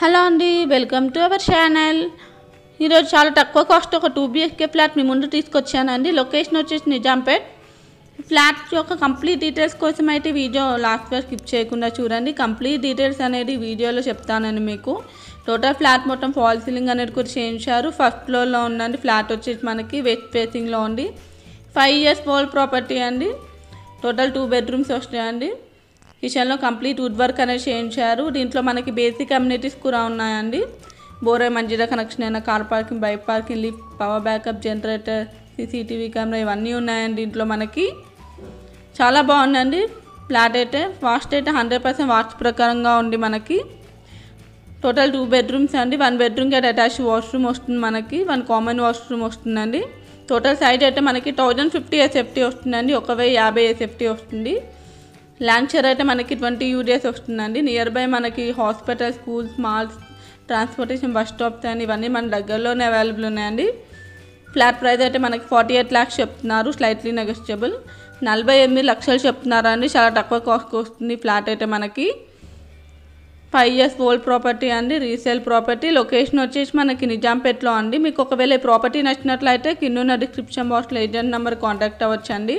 Hello అండి, welcome to our channel. ఈరోజు చాలా తక్కువ కాస్ట్ ఒక 2 BHK ఫ్లాట్ మీ ముందు తీసుకొచ్చానండి. లొకేషన్ వచ్చేసి నిజాంపేట్. ఫ్లాట్ యొక్క కంప్లీట్ డీటెయిల్స్ కోసం అయితే వీడియో లాస్ట్ వరకు స్కిప్ చేయకుండా చూడండి. కంప్లీట్ డీటెయిల్స్ అనేది వీడియోలో చెప్తానండి మీకు. టోటల్ ఫ్లాట్ మొత్తం ఫాల్ సీలింగ్ అనేది కూడా చేయించారు. ఫస్ట్ ఫ్లోర్లో ఉందండి. ఫ్లాట్ వచ్చేసి మనకి వెస్ట్ ఫేసింగ్లో ఉంది. 5 years ఓల్డ్ ప్రాపర్టీ అండి. టోటల్ 2 bedrooms వస్తాయండి. కిచెన్లో కంప్లీట్ వుడ్ వర్క్ అనేది చేయించారు. దీంట్లో మనకి బేసిక్ అమ్యూనిటీస్ కూడా ఉన్నాయండి. బోరే మంజీరా కనెక్షన్ అయినా, car parking, bike parking, lift, power backup, generator, CCTV camera ఇవన్నీ ఉన్నాయండి. దీంట్లో మనకి చాలా బాగుందండి. ఫ్లాట్ అయితే వాస్ట్ అయితే 100% వాస్తు ప్రకారంగా ఉంది. మనకి టోటల్ 2 bedrooms అండి. 1 bedroomకి అయితే అటాచ్ వాష్రూమ్ వస్తుంది. మనకి 1 కామన్ వాష్రూమ్ వస్తుందండి. టోటల్ సైజ్ అయితే మనకి 1050 SFT వస్తుందండి. 1050 SFT వస్తుంది. ల్యాండ్ షేర్ అయితే మనకి 20 UDS వస్తుందండి. నియర్ బై మనకి hospital, schools, malls, transportation, bus stops అని ఇవన్నీ మన దగ్గరలోనే అవైలబుల్ ఉన్నాయండి. ఫ్లాట్ ప్రైస్ అయితే మనకి 48 lakhs చెప్తున్నారు. Slightly negotiable. 48 లక్షలు చెప్తున్నారు అండి. చాలా తక్కువ కాస్ట్ వస్తుంది. ఫ్లాట్ అయితే మనకి 5 years ఓల్డ్ ప్రాపర్టీ అండి. Resale property. లొకేషన్ వచ్చేసి మనకి నిజాంపేట్లో అండి. మీకు ఒకవేళ ఈ ప్రాపర్టీ నచ్చినట్లయితే కింద డిస్క్రిప్షన్ బాక్స్లో ఏజెంట్ నెంబర్ కాంటాక్ట్ అవ్వచ్చు అండి.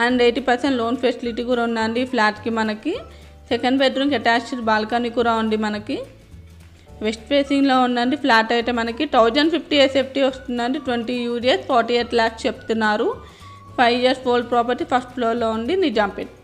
అండ్ 80% లోన్ ఫెసిలిటీ కూడా ఉందండి. ఫ్లాట్కి మనకి సెకండ్ బెడ్రూమ్కి అటాచ్డ్ బాల్కనీ కూడా ఉంది. మనకి వెస్ట్ ఫేసింగ్లో ఉందండి. ఫ్లాట్ అయితే మనకి 1050 SFT వస్తుందండి. 20 UDS, 48 lakhs చెప్తున్నారు. 5 years ఓల్డ్ ప్రాపర్టీ. ఫస్ట్ ఫ్లోర్లో ఉంది. నిజాంపేట్.